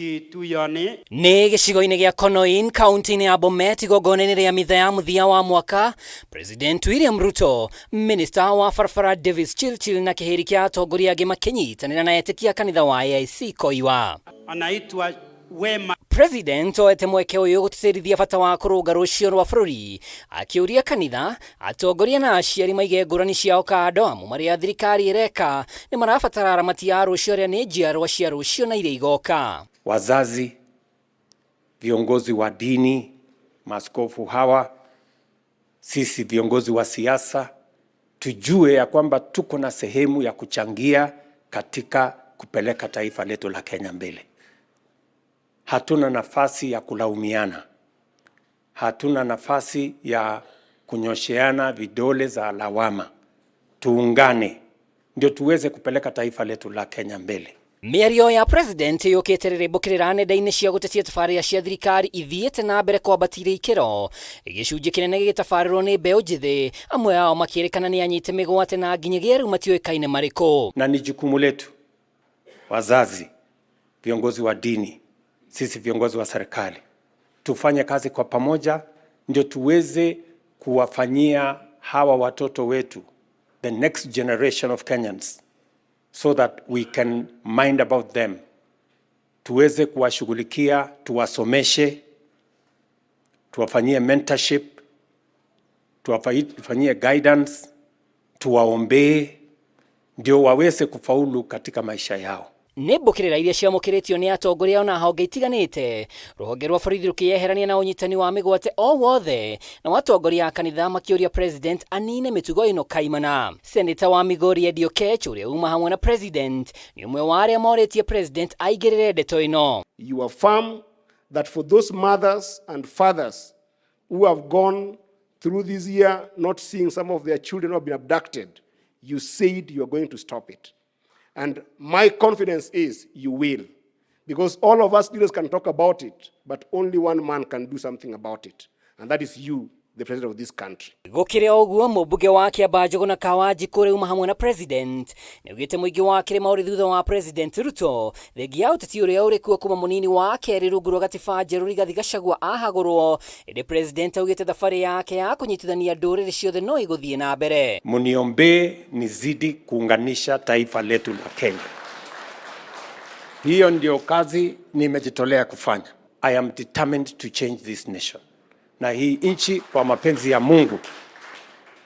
Nĩ gĩcigo-inĩ gĩa Konoin, kaunti-inĩ ya Bomet, igongona-inĩ rĩa mitha ya mũthia wa mwaka, President William Ruto, Minister wa barabara Davis Chilchil na kĩhĩri kĩa atongoria angĩ makĩnyitanĩra na etĩkia kanitha wa AIC Koiwa. Anaitwa Wema. President oete mweke ũyũ gũtĩtĩrithia bata wa kũrũnga rũciũ rwa bũrũri, akĩũria kanitha, atongoria na aciari maige ngũrani ciao kando, amu marĩa thirikari ĩreka nĩ marabatara aramati ya rũciũ arĩa nĩ njiarwa cia rũciũ na iria igoka. Wazazi, viongozi wa dini, maaskofu hawa, sisi viongozi wa siasa, tujue ya kwamba tuko na sehemu ya kuchangia katika kupeleka taifa letu la Kenya mbele. Hatuna nafasi ya kulaumiana. Hatuna nafasi ya kunyosheana vidole za lawama. Tuungane ndio tuweze kupeleka taifa letu la Kenya mbele. Mĩario ya president yũkĩte rĩrĩmbũkĩrĩra nenda-inĩ cia gũtetia tabarĩra cia thirikari ithiĩte na mbere kwambatĩria ikĩro, gĩcunjĩ kĩnene gĩgĩtabarĩrwo nĩ mbeũ njĩthĩ, amwe ao makĩrĩkana nĩ anyite mĩgwate na nginyagia rĩu matiũĩkaine marĩkũ. Na ni jukumu letu, wazazi, viongozi wa dini, sisi viongozi wa serikali, tufanye kazi kwa pamoja ndio tuweze kuwafanyia hawa watoto wetu, the next generation of Kenyans, so that we can mind about them. Tuweze kuwashughulikia, tuwasomeshe, tuwafanyie mentorship, tuwafanyie guidance, tuwaombee, ndio waweze kufaulu katika maisha yao. Nĩ mbũkĩrĩra iria ciamũkĩrĩtio nĩ atongoria na honge itiganĩte, rũhonge rwa borithi rũkĩyeherania na ũnyitani wa mĩgwate o wothe, na atongoria a kanitha makĩũria president anine mĩtugo ĩno kaimana. Senator wa Migori Eddie Oketch, ũrĩa uma hamwe na president, nĩ ũmwe wa arĩa morĩtie president aigĩrĩre ndeto ĩno. You affirm that for those mothers and fathers who have gone through this year not seeing some of their children who have been abducted, you said you are going to stop it. And my confidence is you will. Because all of us leaders can talk about it, but only one man can do something about it. And that is you, the president of this country. Gũkĩrĩ ũguo, mũmbunge wa Kiambaa Njũgũna Kawanjikũ rĩu hamwe na president nĩaugĩte mũingĩ wa kĩrĩma ũrĩ thutha wa president Ruto thengia ya ũteti ũrĩa ũrĩ kuo kuma mũnini wa kerĩ rungu rwa gatiba njerũ Rigathi Gachagua ahagũrwo. Ĩndĩ president augĩte thabarĩ yake ya kũnyitithania ndũrĩrĩ ciothe no igũthiĩ na mbere. Muniombee nizidi kuunganisha taifa letu la Kenya. Hiyo ndio kazi nimejitolea kufanya. I am determined to change this nation. Na hii nchi kwa mapenzi ya Mungu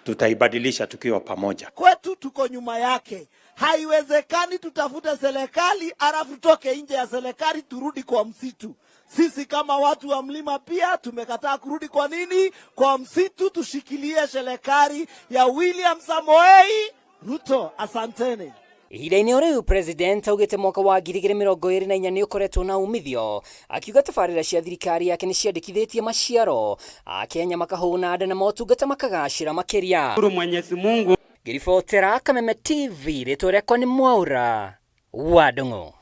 tutaibadilisha tukiwa pamoja. Kwetu tuko nyuma yake. Haiwezekani tutafute serikali alafu toke nje ya serikali turudi kwa msitu. Sisi kama watu wa mlima pia tumekataa kurudi kwa nini? Kwa msitu. Tushikilie serikali ya William Samoei Ruto. Asanteni. Ihinda-inĩ rĩu president augĩte mwaka wa 2024 nĩ ũkoretwo na umithio, akiuga tabarĩra cia thirikari yake nĩ ciandĩkithĩtie maciaro, Akenya makahũna nda na motungata makagacĩra makĩria. Mwenyezi Mungu. Ngĩribotera Kameme TV, rĩtwa rĩakwa nĩ Mwaura wa Ndung'u.